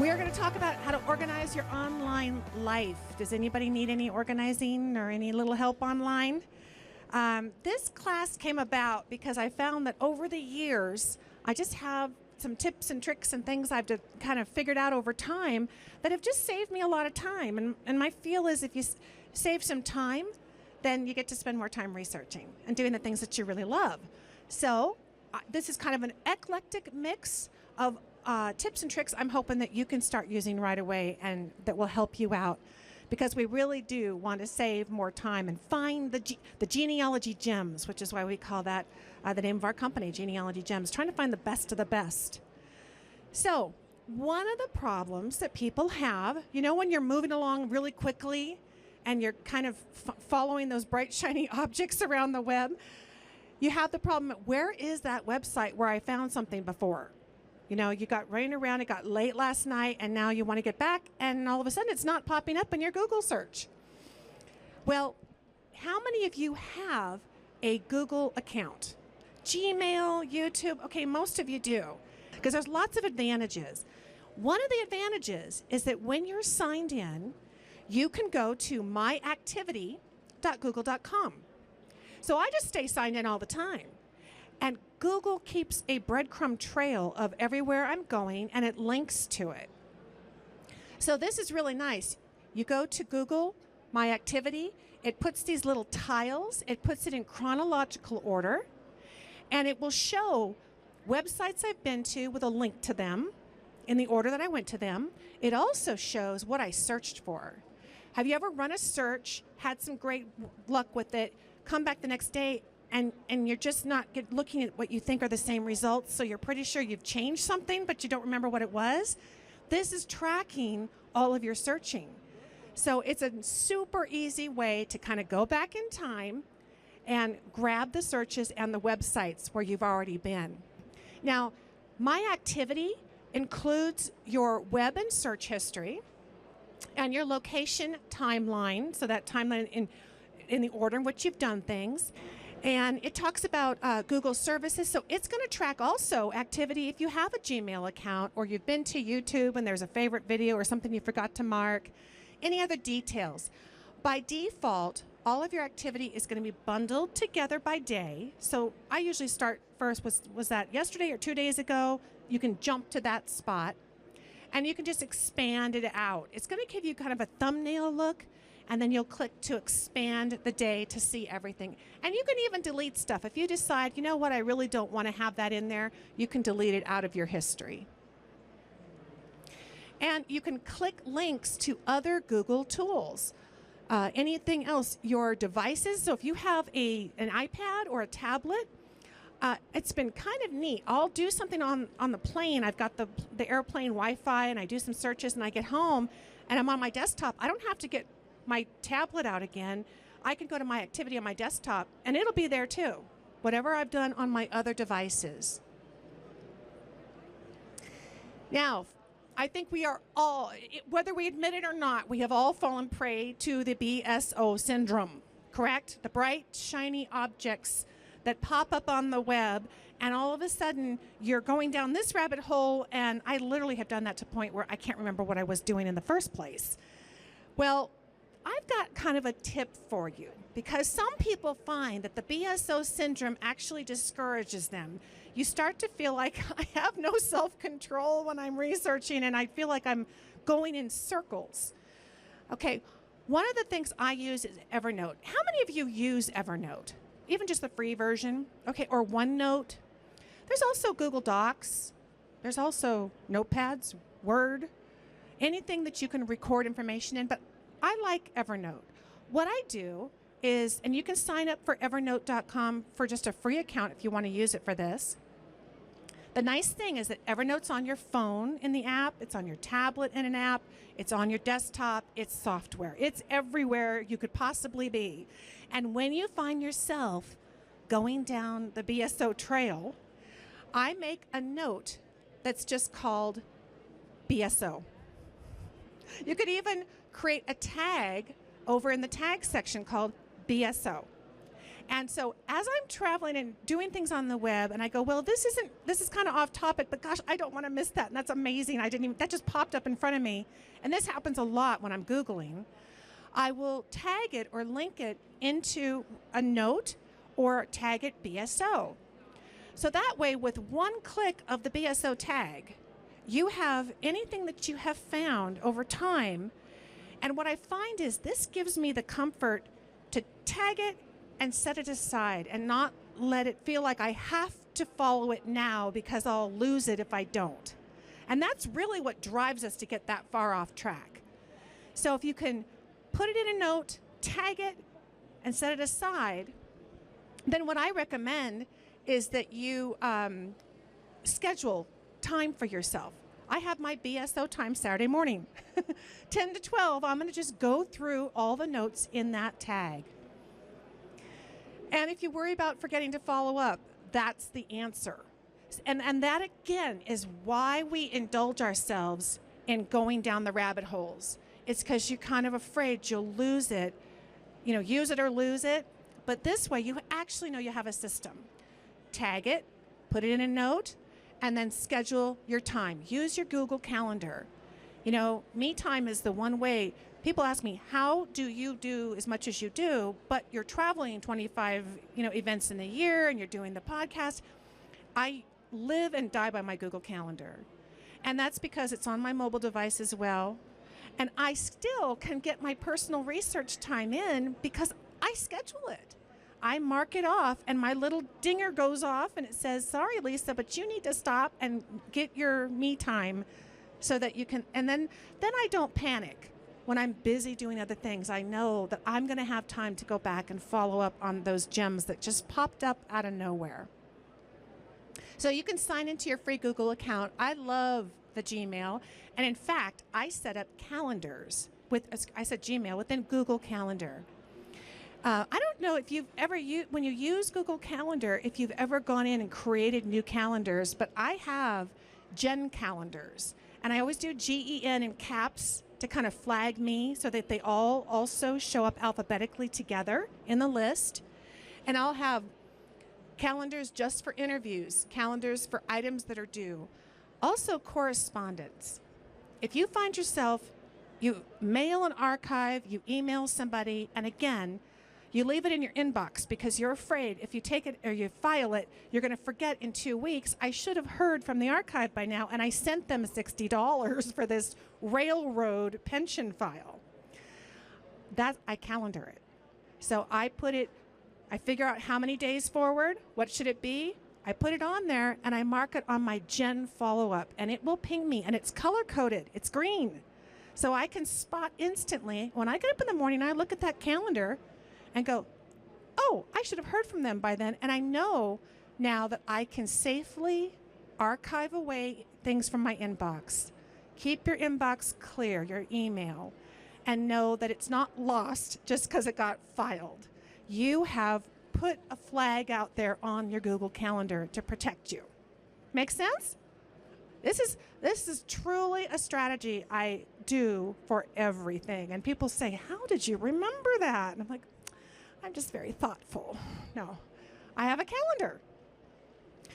We are going to talk about how to organize your online life. Does anybody need any organizing or any little help online? This class came about because I found that over the years, I just have some tips and tricks and things I've kind of figured out over time that have just saved me a lot of time. And my feel is if you save some time, then you get to spend more time researching and doing the things that you really love. So this is kind of an eclectic mix of tips and tricks I'm hoping that you can start using right away and that will help you out, because we really do want to save more time and find the genealogy gems, which is why we call that the name of our company, Genealogy Gems, trying to find the best of the best. So one of the problems that people have, you know, when you're moving along really quickly and you're kind of following those bright, shiny objects around the web, you have the problem, where is that website where I found something before? You know, you got running around, it got late last night, and now you want to get back, and all of a sudden it's not popping up in your Google search. Well, how many of you have a Google account? Gmail, YouTube? Okay, most of you do, because there's lots of advantages. One of the advantages is that when you're signed in, you can go to myactivity.google.com. So I just stay signed in all the time. And Google keeps a breadcrumb trail of everywhere I'm going, and it links to it. So this is really nice. You go to Google, My Activity, it puts these little tiles, it puts it in chronological order, and it will show websites I've been to with a link to them in the order that I went to them. It also shows what I searched for. Have you ever run a search, had some great luck with it, come back the next day, and you're just not looking at what you think are the same results, so you're pretty sure you've changed something, but you don't remember what it was? This is tracking all of your searching. So it's a super easy way to kind of go back in time and grab the searches and the websites where you've already been. Now, My Activity includes your web and search history and your location timeline, so that timeline in the order in which you've done things. And it talks about Google services, so it's going to track also activity if you have a Gmail account or you've been to YouTube and there's a favorite video or something you forgot to mark, any other details. By default, all of your activity is going to be bundled together by day. So I usually start first, was that yesterday or 2 days ago? You can jump to that spot and you can just expand it out. It's going to give you kind of a thumbnail look, and then you'll click to expand the day to see everything. And you can even delete stuff. If you decide, you know what, I really don't want to have that in there, you can delete it out of your history. And you can click links to other Google tools. Anything else, your devices. So if you have an iPad or a tablet, it's been kind of neat. I'll do something on the plane. I've got the airplane Wi-Fi, and I do some searches, and I get home, and I'm on my desktop. I don't have to get my tablet out again. I can go to My Activity on my desktop, and it'll be there too, whatever I've done on my other devices. Now, I think we are all, whether we admit it or not, we have all fallen prey to the BSO syndrome, correct? The bright, shiny objects that pop up on the web, and all of a sudden you're going down this rabbit hole, and I literally have done that to the point where I can't remember what I was doing in the first place. Well, I've got kind of a tip for you, because some people find that the BSO syndrome actually discourages them. You start to feel like I have no self-control when I'm researching, and I feel like I'm going in circles. Okay, one of the things I use is Evernote. How many of you use Evernote? Even just the free version? Okay, or OneNote. There's also Google Docs. There's also notepads, Word, anything that you can record information in, but I like Evernote. What I do is, and you can sign up for evernote.com for just a free account if you want to use it for this. The nice thing is that Evernote's on your phone in the app, it's on your tablet in an app, it's on your desktop, it's software. It's everywhere you could possibly be. And when you find yourself going down the BSO trail, I make a note that's just called BSO. You could even create a tag over in the tag section called BSO. And so as I'm traveling and doing things on the web, and I go, well, this is kind of off topic, but gosh, I don't want to miss that. And that's amazing. That just popped up in front of me. And this happens a lot when I'm Googling. I will tag it or link it into a note or tag it BSO. So that way, with one click of the BSO tag, you have anything that you have found over time. And what I find is this gives me the comfort to tag it and set it aside and not let it feel like I have to follow it now because I'll lose it if I don't. And that's really what drives us to get that far off track. So if you can put it in a note, tag it, and set it aside, then what I recommend is that you schedule time for yourself. I have my BSO time Saturday morning. 10 to 12, I'm going to just go through all the notes in that tag. And if you worry about forgetting to follow up, that's the answer. And that, again, is why we indulge ourselves in going down the rabbit holes. It's because you're kind of afraid you'll lose it, use it or lose it. But this way, you actually know you have a system. Tag it, put it in a note, and then schedule your time. Use your Google Calendar. Me time is the one way. People ask me, how do you do as much as you do, but you're traveling 25 events in a year and you're doing the podcast? I live and die by my Google Calendar. And that's because it's on my mobile device as well. And I still can get my personal research time in because I schedule it. I mark it off and my little dinger goes off and it says, sorry, Lisa, but you need to stop and get your me time so that you can, and then I don't panic. When I'm busy doing other things, I know that I'm going to have time to go back and follow up on those gems that just popped up out of nowhere. So you can sign into your free Google account. I love the Gmail. And in fact, I set up calendars Gmail within Google Calendar. I don't know if you've ever when you use Google Calendar, if you've ever gone in and created new calendars, but I have Gen calendars. And I always do GEN in caps to kind of flag me so that they all also show up alphabetically together in the list. And I'll have calendars just for interviews, calendars for items that are due. Also correspondence. If you find yourself, you mail an archive, you email somebody, and again, you leave it in your inbox because you're afraid if you take it or you file it, you're going to forget in 2 weeks. I should have heard from the archive by now, and I sent them $60 for this railroad pension file. I calendar it. So I figure out how many days forward, what should it be? I put it on there, and I mark it on my Gen follow-up, and it will ping me, and it's color-coded. It's green. So I can spot instantly. When I get up in the morning, I look at that calendar and go, oh, I should have heard from them by then. And I know now that I can safely archive away things from my inbox. Keep your inbox clear, your email, and know that it's not lost just because it got filed. You have put a flag out there on your Google Calendar to protect you. Make sense? This is truly a strategy I do for everything. And people say, how did you remember that? And I'm like, I'm just very thoughtful. No, I have a calendar.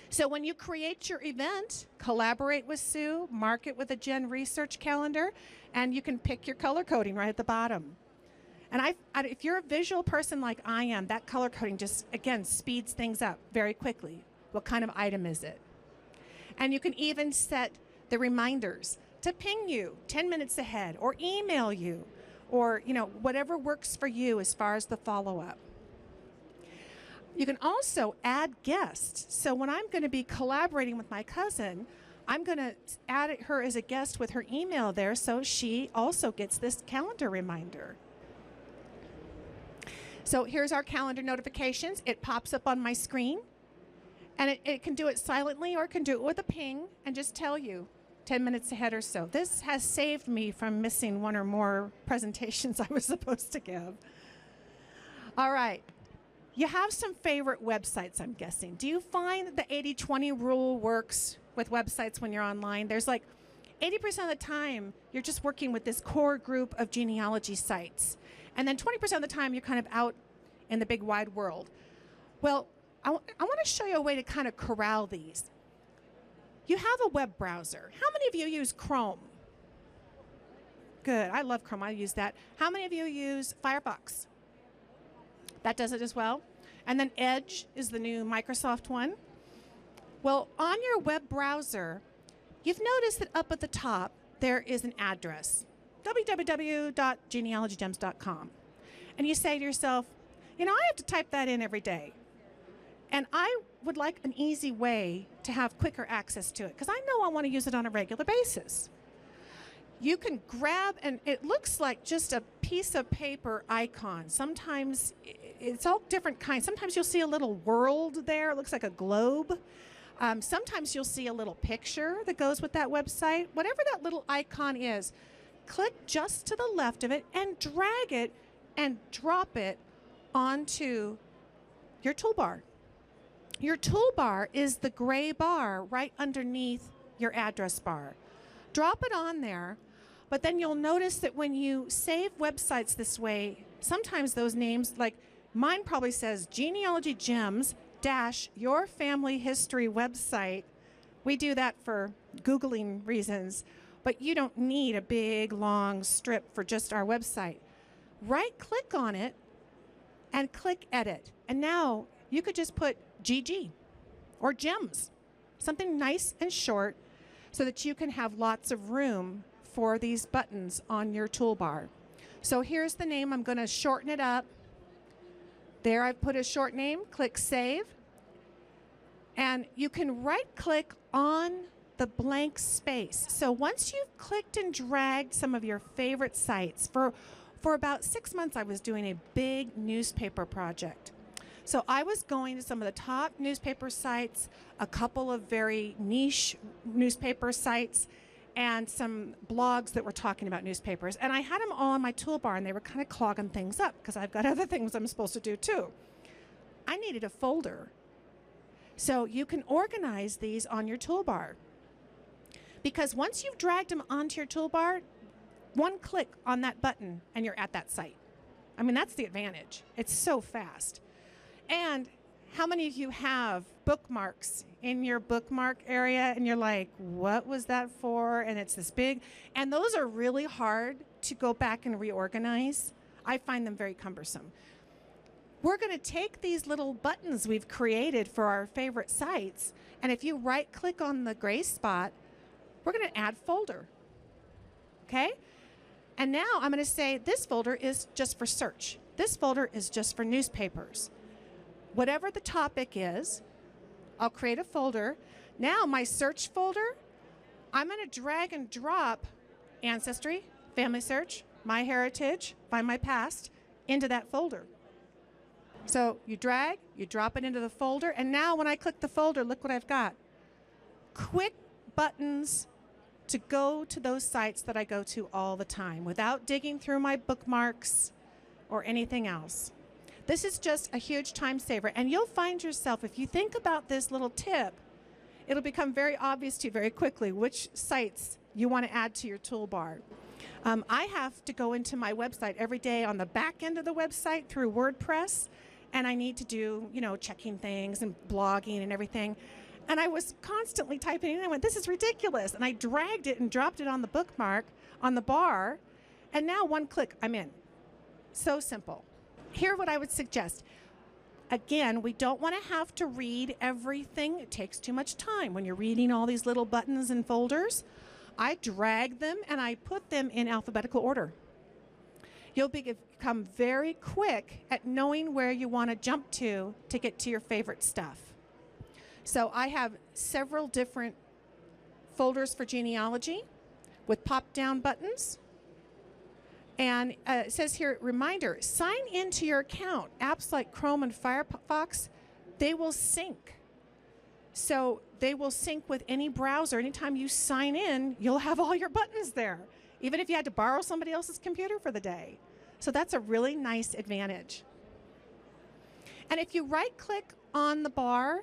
So when you create your event, collaborate with Sue, mark it with a Gen Research calendar, and you can pick your color coding right at the bottom. And if you're a visual person like I am, that color coding just, again, speeds things up very quickly. What kind of item is it? And you can even set the reminders to ping you 10 minutes ahead or email you or, whatever works for you as far as the follow-up. You can also add guests. So when I'm going to be collaborating with my cousin, I'm going to add her as a guest with her email there so she also gets this calendar reminder. So here's our calendar notifications. It pops up on my screen. And it can do it silently or it can do it with a ping and just tell you 10 minutes ahead or so. This has saved me from missing one or more presentations I was supposed to give. All right. You have some favorite websites, I'm guessing. Do you find that the 80-20 rule works with websites when you're online? There's like 80% of the time, you're just working with this core group of genealogy sites. And then 20% of the time, you're kind of out in the big wide world. Well, I want to show you a way to kind of corral these. You have a web browser. How many of you use Chrome? Good. I love Chrome. I use that. How many of you use Firefox? That does it as well. And then Edge is the new Microsoft one. Well, on your web browser, you've noticed that up at the top, there is an address, www.genealogygems.com. And you say to yourself, you know, I have to type that in every day. And I would like an easy way to have quicker access to it, because I know I want to use it on a regular basis. You can grab, and it looks like just a piece of paper icon. Sometimes it's all different kinds. Sometimes you'll see a little world there. It looks like a globe. Sometimes you'll see a little picture that goes with that website. Whatever that little icon is, click just to the left of it and drag it and drop it onto your toolbar. Your toolbar is the gray bar right underneath your address bar. Drop it on there, but then you'll notice that when you save websites this way, sometimes those names, like mine probably says Genealogy Gems - your family history website. We do that for Googling reasons, but you don't need a big long strip for just our website. Right click on it and click edit. And now you could just put GG or gems, something nice and short, so that you can have lots of room for these buttons on your toolbar. So here's the name. I'm going to shorten it up. There I've put a short name. Click Save. And you can right-click on the blank space. So once you've clicked and dragged some of your favorite sites, for about 6 months I was doing a big newspaper project. So I was going to some of the top newspaper sites, a couple of very niche newspaper sites, and some blogs that were talking about newspapers. And I had them all on my toolbar, and they were kind of clogging things up because I've got other things I'm supposed to do too. I needed a folder. So you can organize these on your toolbar. Because once you've dragged them onto your toolbar, one click on that button and you're at that site. I mean, that's the advantage. It's so fast. And how many of you have bookmarks in your bookmark area and you're like, what was that for? And it's this big. And those are really hard to go back and reorganize. I find them very cumbersome. We're going to take these little buttons we've created for our favorite sites, and if you right-click on the gray spot, we're going to add folder. Okay? And now I'm going to say this folder is just for search. This folder is just for newspapers. Whatever the topic is, I'll create a folder. Now my search folder, I'm going to drag and drop Ancestry, Family Search, My Heritage, Find My Past into that folder. So you drag, you drop it into the folder, and now when I click the folder, look what I've got. Quick buttons to go to those sites that I go to all the time without digging through my bookmarks or anything else. This is just a huge time saver, and you'll find yourself, if you think about this little tip, it'll become very obvious to you very quickly which sites you want to add to your toolbar. I have to go into my website every day on the back end of the website through WordPress, and I need to do, checking things and blogging and everything. And I was constantly typing in. I went, this is ridiculous. And I dragged it and dropped it on the bookmark, on the bar. And now one click, I'm in. So simple. Here's what I would suggest. Again, we don't want to have to read everything. It takes too much time when you're reading all these little buttons and folders. I drag them and I put them in alphabetical order. You'll become very quick at knowing where you want to jump to get to your favorite stuff. So I have several different folders for genealogy with pop-down buttons. And it says here, reminder, sign into your account. Apps like Chrome and Firefox, they will sync. So they will sync with any browser. Anytime you sign in, you'll have all your buttons there, even if you had to borrow somebody else's computer for the day. So that's a really nice advantage. And if you right-click on the bar,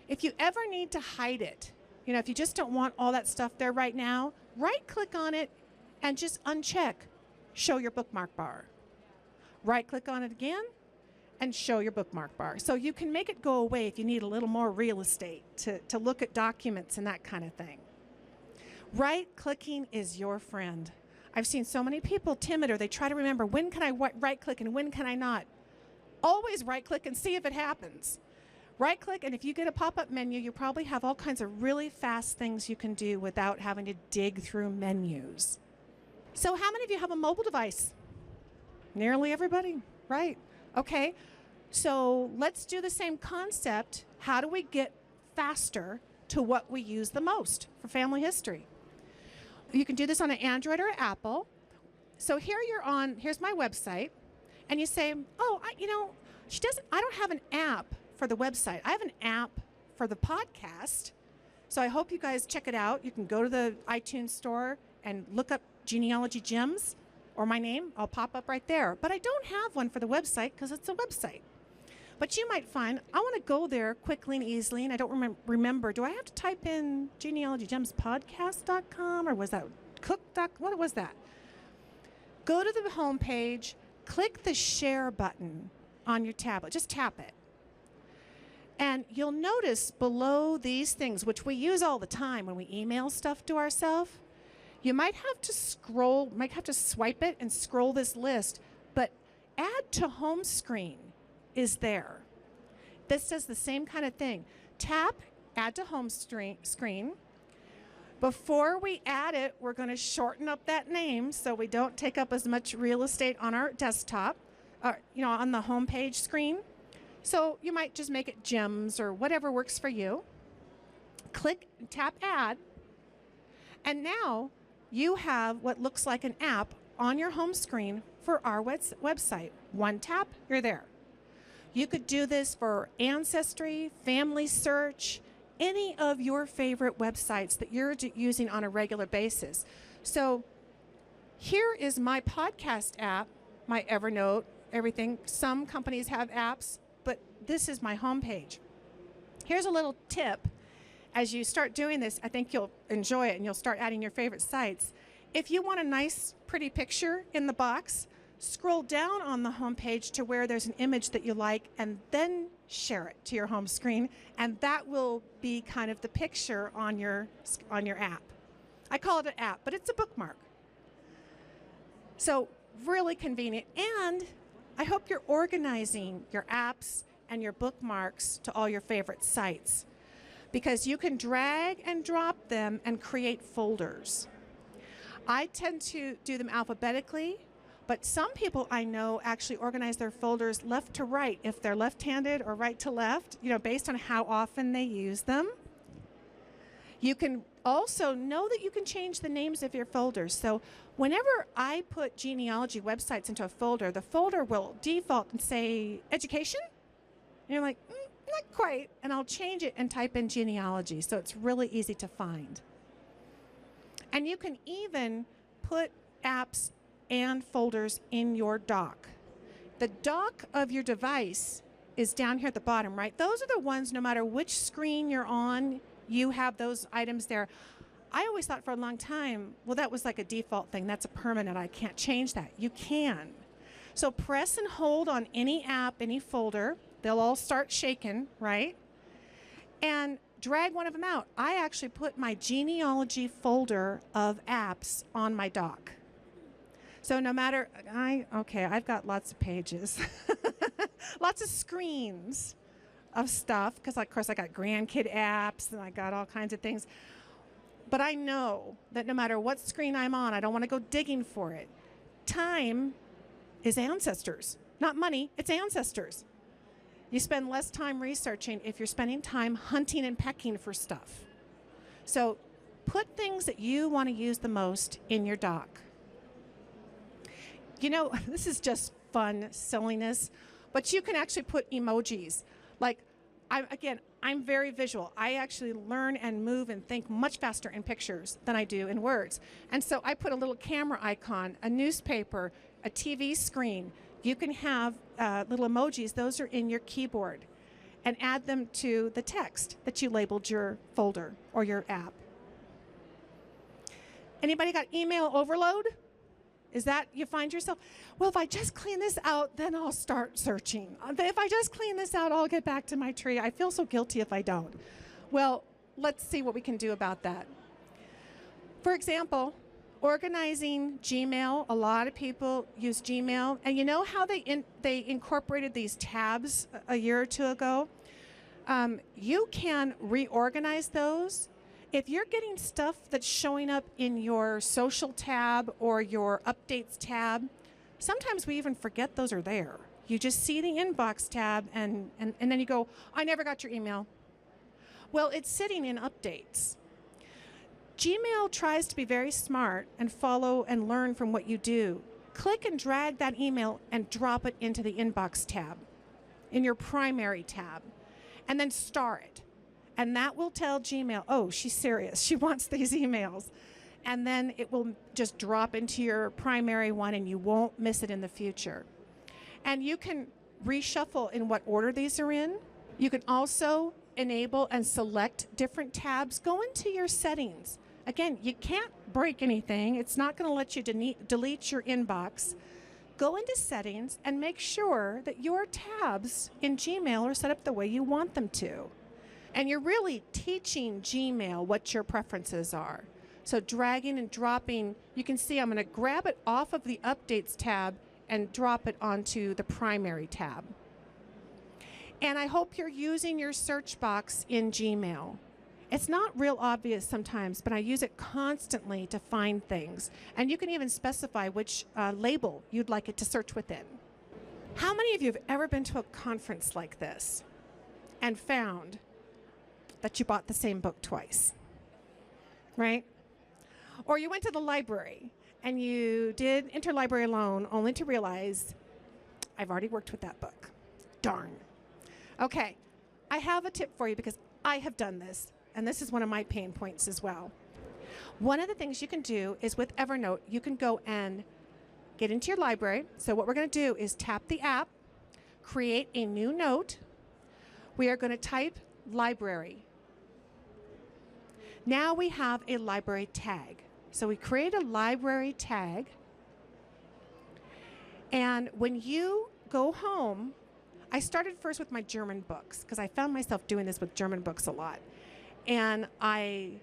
if you ever need to hide it, if you just don't want all that stuff there right now, right-click on it and just uncheck Show Your Bookmark Bar. Right-click on it again, and show your bookmark bar. So you can make it go away if you need a little more real estate to look at documents and that kind of thing. Right-clicking is your friend. I've seen so many people timid, or they try to remember, when can I right-click and when can I not? Always right-click and see if it happens. Right-click, and if you get a pop-up menu, you probably have all kinds of really fast things you can do without having to dig through menus. So how many of you have a mobile device? Nearly everybody, right? Okay, so let's do the same concept. How do we get faster to what we use the most for family history? You can do this on an Android or Apple. So here's my website, and you say, oh, I don't have an app for the website. I have an app for the podcast. So I hope you guys check it out. You can go to the iTunes store and look up Genealogy Gems or my name. I'll pop up right there. But I don't have one for the website because it's a website. But you might find, I want to go there quickly and easily, and I don't remember, do I have to type in genealogygemspodcast.com, or was that cook.com? What was that? Go to the home page, click the share button on your tablet. Just tap it. And you'll notice below these things, which we use all the time when we email stuff to ourselves, you might have to swipe it and scroll this list, but add to home screen is there. This does the same kind of thing. Tap add to home screen. Before we add it, we're going to shorten up that name so we don't take up as much real estate on our desktop, on the home page screen. So you might just make it Gems or whatever works for you. Tap add, and now you have what looks like an app on your home screen for our website. One tap, you're there. You could do this for Ancestry, Family Search, any of your favorite websites that you're using on a regular basis. So here is my podcast app, my Evernote, everything. Some companies have apps, but this is my homepage. Here's a little tip. As you start doing this, I think you'll enjoy it and you'll start adding your favorite sites. If you want a nice, pretty picture in the box, scroll down on the home page to where there's an image that you like, and then share it to your home screen, and that will be kind of the picture on your app. I call it an app, but it's a bookmark. So really convenient, and I hope you're organizing your apps and your bookmarks to all your favorite sites, because you can drag and drop them and create folders. I tend to do them alphabetically, but some people I know actually organize their folders left to right, if they're left-handed, or right to left, based on how often they use them. You can also know that you can change the names of your folders. So whenever I put genealogy websites into a folder, the folder will default and say education. And you're like, not quite. And I'll change it and type in genealogy. So it's really easy to find. And you can even put apps and folders in your dock. The dock of your device is down here at the bottom, right? Those are the ones, no matter which screen you're on, you have those items there. I always thought for a long time, well, that was like a default thing. That's a permanent. I can't change that. You can. So press and hold on any app, any folder. They'll all start shaking, right? And drag one of them out. I actually put my genealogy folder of apps on my dock. So no matter, I've got lots of pages, lots of screens of stuff, because of course I got grandkid apps and I got all kinds of things. But I know that no matter what screen I'm on, I don't want to go digging for it. Time is ancestors, not money, it's ancestors. You spend less time researching if you're spending time hunting and pecking for stuff. So put things that you want to use the most in your dock. This is just fun silliness, but you can actually put emojis. Like, I'm very visual. I actually learn and move and think much faster in pictures than I do in words. And so I put a little camera icon, a newspaper, a TV screen. You can have little emojis. Those are in your keyboard. And add them to the text that you labeled your folder or your app. Anybody got email overload? Is that you find yourself, well, if I just clean this out, then I'll start searching. If I just clean this out, I'll get back to my tree. I feel so guilty if I don't. Well, let's see what we can do about that. For example, organizing Gmail. A lot of people use Gmail. And you know how they incorporated these tabs a year or two ago? You can reorganize those. If you're getting stuff that's showing up in your social tab or your updates tab, sometimes we even forget those are there. You just see the inbox tab and then you go, I never got your email. Well, it's sitting in updates. Gmail tries to be very smart and follow and learn from what you do. Click and drag that email and drop it into the inbox tab, in your primary tab, and then star it. And that will tell Gmail, oh, she's serious. She wants these emails. And then it will just drop into your primary one and you won't miss it in the future. And you can reshuffle in what order these are in. You can also enable and select different tabs. Go into your settings. Again, you can't break anything. It's not going to let you delete your inbox. Go into settings and make sure that your tabs in Gmail are set up the way you want them to. And you're really teaching Gmail what your preferences are. So dragging and dropping, you can see I'm going to grab it off of the Updates tab and drop it onto the primary tab. And I hope you're using your search box in Gmail. It's not real obvious sometimes, but I use it constantly to find things. And you can even specify which label you'd like it to search within. How many of you have ever been to a conference like this and found that you bought the same book twice, right? Or you went to the library and you did interlibrary loan only to realize, I've already worked with that book. Darn. Okay, I have a tip for you because I have done this, and this is one of my pain points as well. One of the things you can do is with Evernote, you can go and get into your library. So what we're going to do is tap the app, create a new note. We are going to type library. Now we have a library tag. So we create a library tag. And when you go home, I started first with my German books because I found myself doing this with German books a lot. And I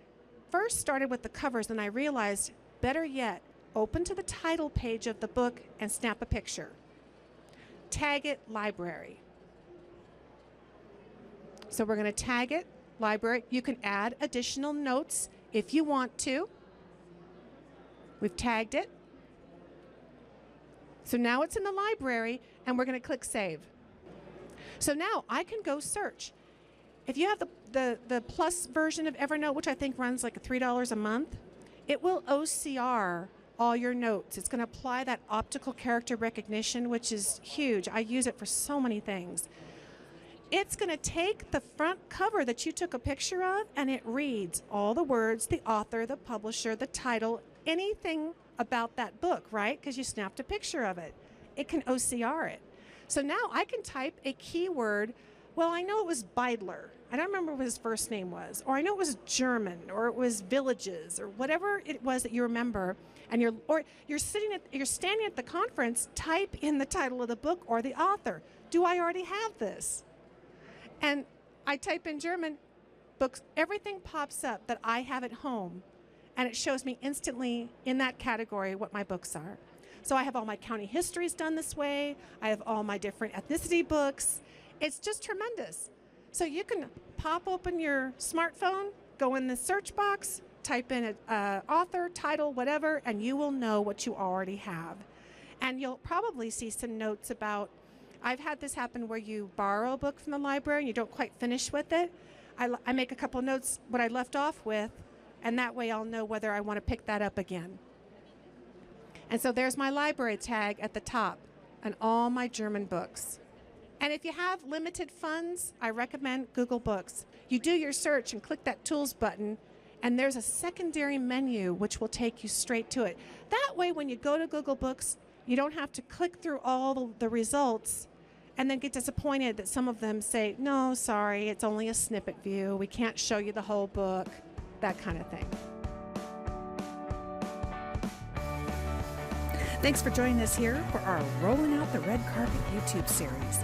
first started with the covers and I realized, better yet, open to the title page of the book and snap a picture. Tag it library. So we're going to tag it library. You can add additional notes if you want to. We've tagged it. So now it's in the library and we're going to click save. So now I can go search. If you have the plus version of Evernote, which I think runs like $3 a month, it will OCR all your notes. It's going to apply that optical character recognition, which is huge. I use it for so many things. It's going to take the front cover that you took a picture of, and it reads all the words, the author, the publisher, the title, anything about that book, right? Because you snapped a picture of it. It can OCR it. So now I can type a keyword. Well, I know it was Beidler. I don't remember what his first name was. Or I know it was German, or it was villages, or whatever it was that you remember. And you're standing at the conference, type in the title of the book or the author. Do I already have this? And I type in German books, everything pops up that I have at home, and it shows me instantly in that category what my books are. So I have all my county histories done this way. I have all my different ethnicity books. It's just tremendous. So you can pop open your smartphone, go in the search box, type in an author, title, whatever, and you will know what you already have. And you'll probably see some notes about, I've had this happen where you borrow a book from the library and you don't quite finish with it. I make a couple notes what I left off with, and that way I'll know whether I want to pick that up again. And so there's my library tag at the top and all my German books. And if you have limited funds, I recommend Google Books. You do your search and click that Tools button, and there's a secondary menu which will take you straight to it. That way when you go to Google Books, you don't have to click through all the results and then get disappointed that some of them say, no, sorry, it's only a snippet view. We can't show you the whole book, that kind of thing. Thanks for joining us here for our Rolling Out the Red Carpet YouTube series.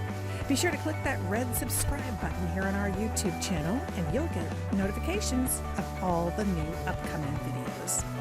Be sure to click that red subscribe button here on our YouTube channel, and you'll get notifications of all the new upcoming videos.